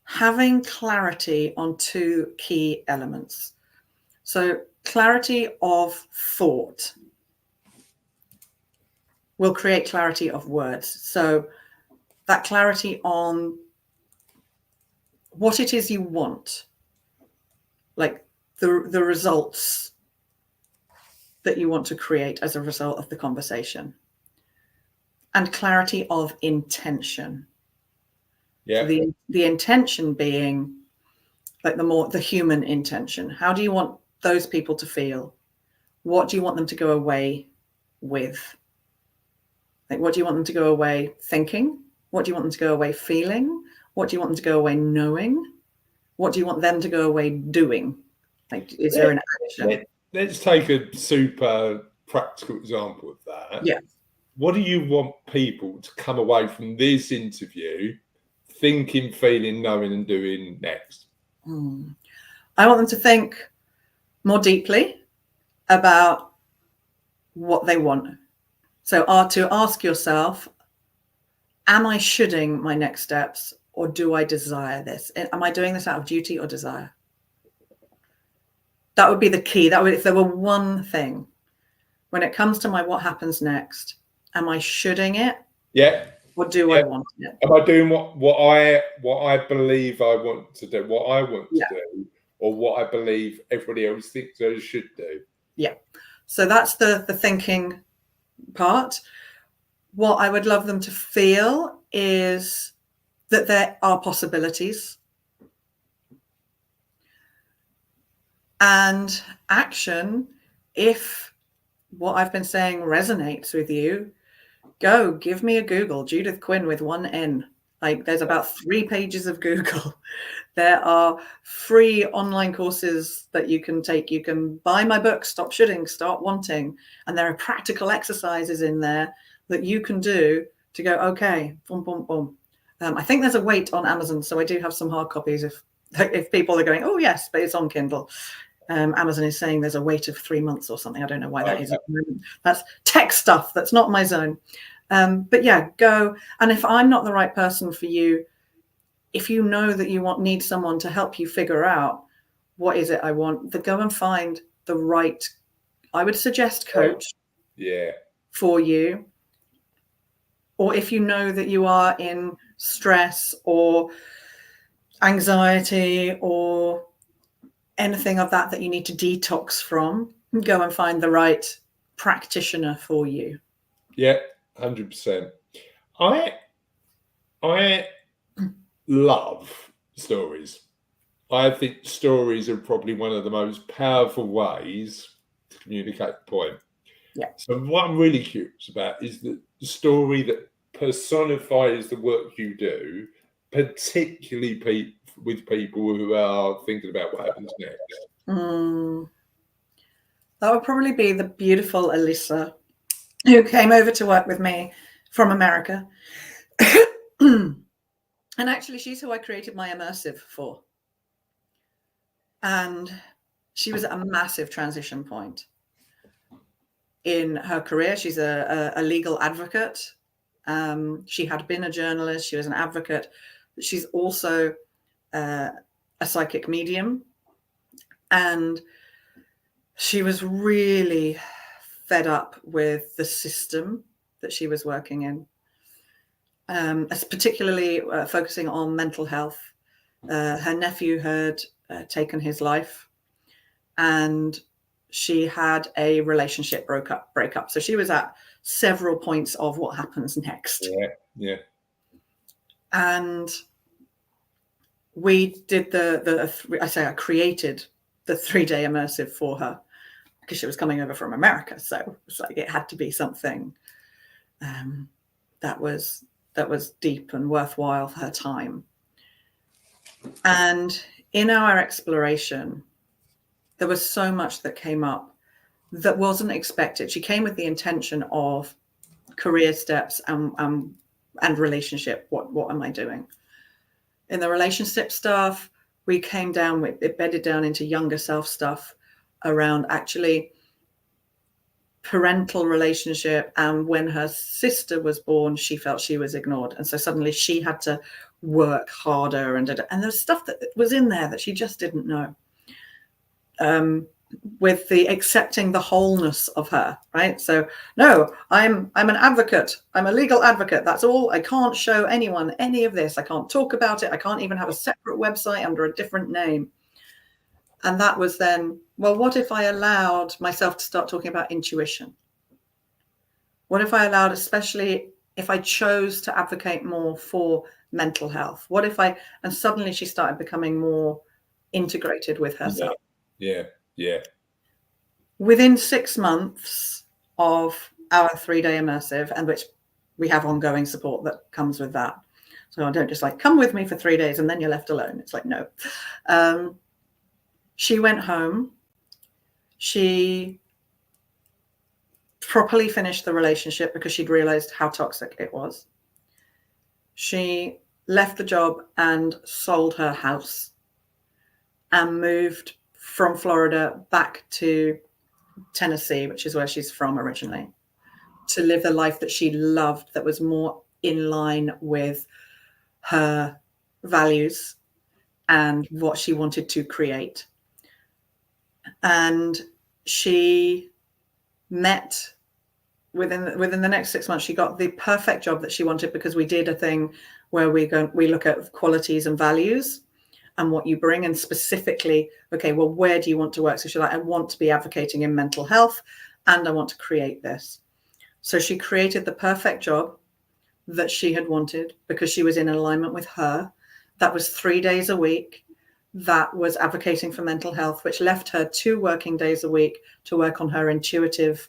having clarity on two key elements. So clarity of thought will create clarity of words. So that clarity on what it is you want, like the results that you want to create as a result of the conversation. And clarity of intention. Yeah. So the intention being like the human intention. How do you want those people to feel? What do you want them to go away with? Like, what do you want them to go away thinking? What do you want them to go away feeling? What do you want them to go away knowing? What do you want them to go away doing? Like, is there an action? Let's take a super practical example of that. Yeah. What do you want people to come away from this interview thinking, feeling, knowing, and doing next? I want them to think more deeply about what they want. So to ask yourself, am I shoulding my next steps, or do I desire this? Am I doing this out of duty or desire? That would be the key. That would, if there were one thing, when it comes to my what happens next, am I shoulding it? Yeah. Or do I want it? Am I doing what I believe I want to do, what I want to do, or what I believe everybody else thinks I should do? Yeah. So that's the thinking part. What I would love them to feel is that there are possibilities. And action, if what I've been saying resonates with you, go give me a Google, Judith Quin with one N. Like, there's about 3 pages of Google. There are free online courses that you can take. You can buy my book, Stop Shoulding, Start Wanting. And there are practical exercises in there that you can do to go, okay, boom, boom, boom. I think there's a wait on Amazon. So I do have some hard copies if people are going, oh, yes, but it's on Kindle. Amazon is saying there's a wait of 3 months or something. I don't know why that is at the moment. That's tech stuff. That's not my zone. But yeah, go. And if I'm not the right person for you, if you know that you need someone to help you figure out what is it I want, then go and find the right, I would suggest, coach for you. Or if you know that you are in stress or anxiety or anything of that you need to detox from, go and find the right practitioner for you. Yeah, 100%. I love stories. I think stories are probably one of the most powerful ways to communicate the point. Yeah. So what I'm really curious about is the story that personifies the work you do, particularly with people who are thinking about what happens next. That would probably be the beautiful Alyssa, who came over to work with me from America. And actually, she's who I created my immersive for. And she was at a massive transition point in her career. She's a legal advocate. She had been a journalist. She was an advocate. She's also a psychic medium. And she was really fed up with the system that she was working in, particularly focusing on mental health. Her nephew had taken his life, and she had a relationship breakup. So she was at several points of what happens next. Yeah. And we did I created the 3-day immersive for her because she was coming over from America. So it's like it had to be something that was deep and worthwhile for her time. And in our exploration, there was so much that came up that wasn't expected. She came with the intention of career steps and relationship. What am I doing? In the relationship stuff, we came down with it, bedded down into younger self stuff around actually parental relationship. And when her sister was born, she felt she was ignored. And so suddenly she had to work harder. And there's stuff that was in there that she just didn't know. With the accepting the wholeness of her, right? So no, I'm an advocate. I'm a legal advocate. That's all. I can't show anyone any of this. I can't talk about it. I can't even have a separate website under a different name. And that was then, well, what if I allowed myself to start talking about intuition? What if I allowed, especially if I chose to advocate more for mental health? What if and suddenly she started becoming more integrated with herself. Yeah. Within 6 months of our 3-day immersive, and which we have ongoing support that comes with that. So I don't just like, come with me for 3 days and then you're left alone. It's like, no. She went home. She properly finished the relationship because she'd realized how toxic it was. She left the job and sold her house and moved from Florida back to Tennessee, which is where she's from originally, to live the life that she loved, that was more in line with her values and what she wanted to create. And she met within the next 6 months, she got the perfect job that she wanted, because we did a thing where we look at qualities and values and what you bring, and specifically, okay, well, where do you want to work? So she's like, I want to be advocating in mental health and I want to create this. So she created the perfect job that she had wanted because she was in alignment with her. That was 3 days a week. That was advocating for mental health, which left her 2 working days a week to work on her intuitive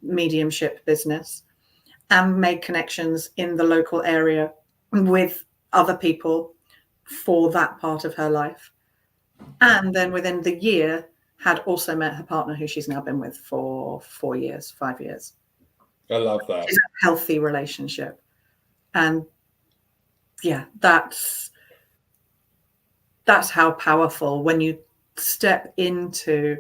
mediumship business and made connections in the local area with other people for that part of her life. And then within the year had also met her partner, who she's now been with for 5 years. I love that. It's a healthy relationship. And yeah, that's how powerful, when you step into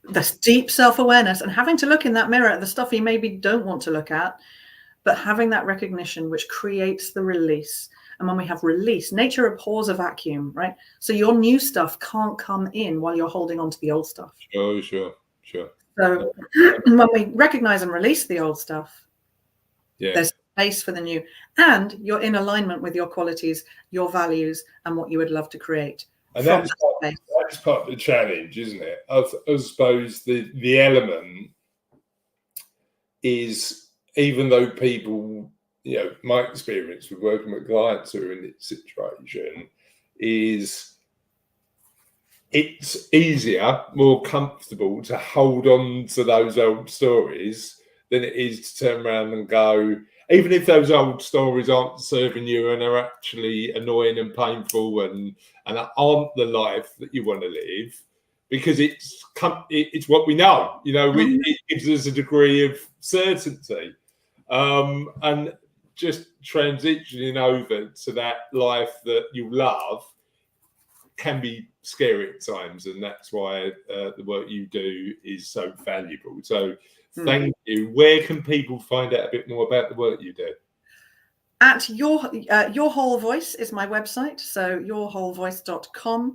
this deep self-awareness and having to look in that mirror at the stuff you maybe don't want to look at, but having that recognition, which creates the release. And when we have release, nature abhors a vacuum, right? So your new stuff can't come in while you're holding on to the old stuff. Sure. So when we recognize and release the old stuff, there's space for the new, and you're in alignment with your qualities, your values, and what you would love to create. And that's part of the challenge, isn't it? I suppose the element is, even though people, my experience with working with clients who are in this situation is, it's easier, more comfortable to hold on to those old stories than it is to turn around and go, even if those old stories aren't serving you and are actually annoying and painful and aren't the life that you want to live, because it's what we know, it gives us a degree of certainty, and just transitioning over to that life that you love can be scary at times, and that's why the work you do is so valuable. So thank you. Where can people find out a bit more about the work you do? At Your Whole Voice is my website, so yourwholevoice.com.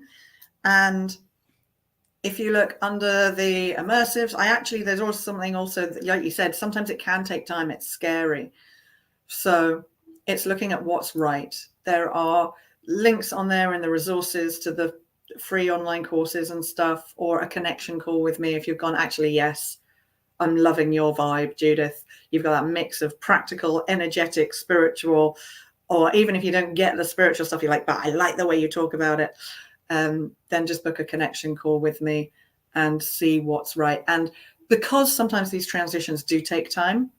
And if you look under the immersives, there's also something that, like you said, sometimes it can take time. It's scary. So it's looking at what's right. There are links on there in the resources to the free online courses and stuff, or a connection call with me if you've gone, actually, yes, I'm loving your vibe, Judith. You've got that mix of practical, energetic, spiritual, or even if you don't get the spiritual stuff, you're like, but I like the way you talk about it. Then just book a connection call with me and see what's right. And because sometimes these transitions do take time,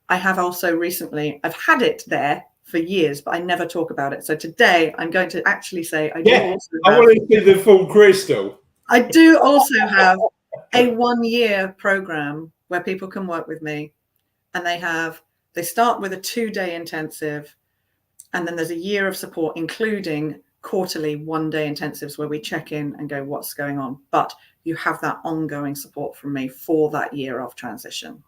I have also recently, I've had it there for years, but I never talk about it. So today I'm going to actually say, I want to see the full crystal. I do also have a 1-year program where people can work with me, and they start with a 2-day intensive, and then there's a year of support, including quarterly 1-day intensives where we check in and go, what's going on? But you have that ongoing support from me for that year of transition.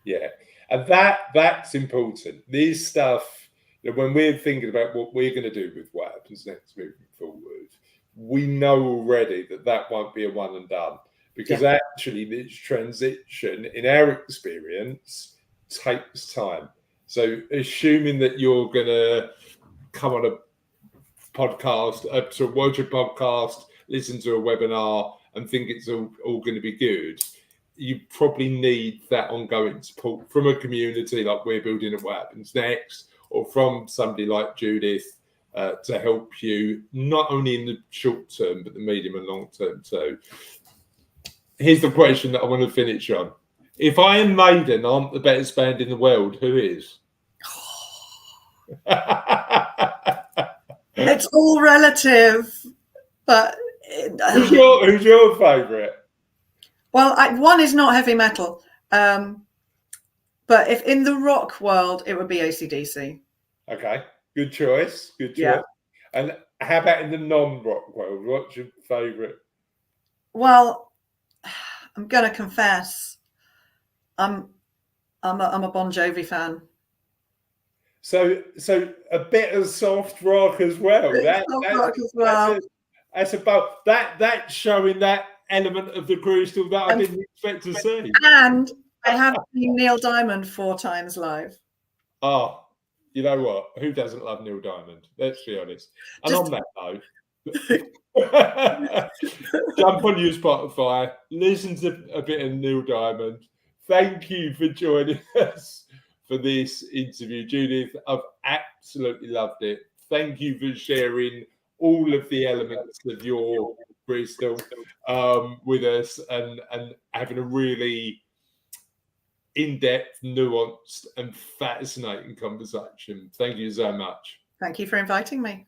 Yeah. And that's important. This stuff, when we're thinking about what we're going to do with what happens next moving forward, we know already that won't be a one and done, because actually this transition, in our experience, takes time. So assuming that you're going to come on a podcast, to watch a podcast, listen to a webinar and think it's all going to be good, you probably need that ongoing support from a community like we're building at What Happens Next, or from somebody like Judith, to help you not only in the short term but the medium and long term too. Here's the question that I want to finish on. If Iron Maiden aren't the best band in the world, who is? It's all relative, but who's your favourite? well, one is not heavy metal, but if in the rock world, it would be AC/DC. Okay, good choice. Good choice. Yeah. And how about in the non-rock world? What's your favourite? Well, I'm gonna confess, I'm a Bon Jovi fan. So a bit of soft rock as well. That's about that's showing that element of the crystal that I didn't expect to see. And I have seen Neil Diamond 4 times live. Oh, you know what? Who doesn't love Neil Diamond? Let's be honest. And on that note, jump on your Spotify, listen to a bit of Neil Diamond. Thank you for joining us for this interview, Judith. I've absolutely loved it. Thank you for sharing all of the elements of your crystal with us and having a really in-depth, nuanced and fascinating conversation. Thank you so much. Thank you for inviting me.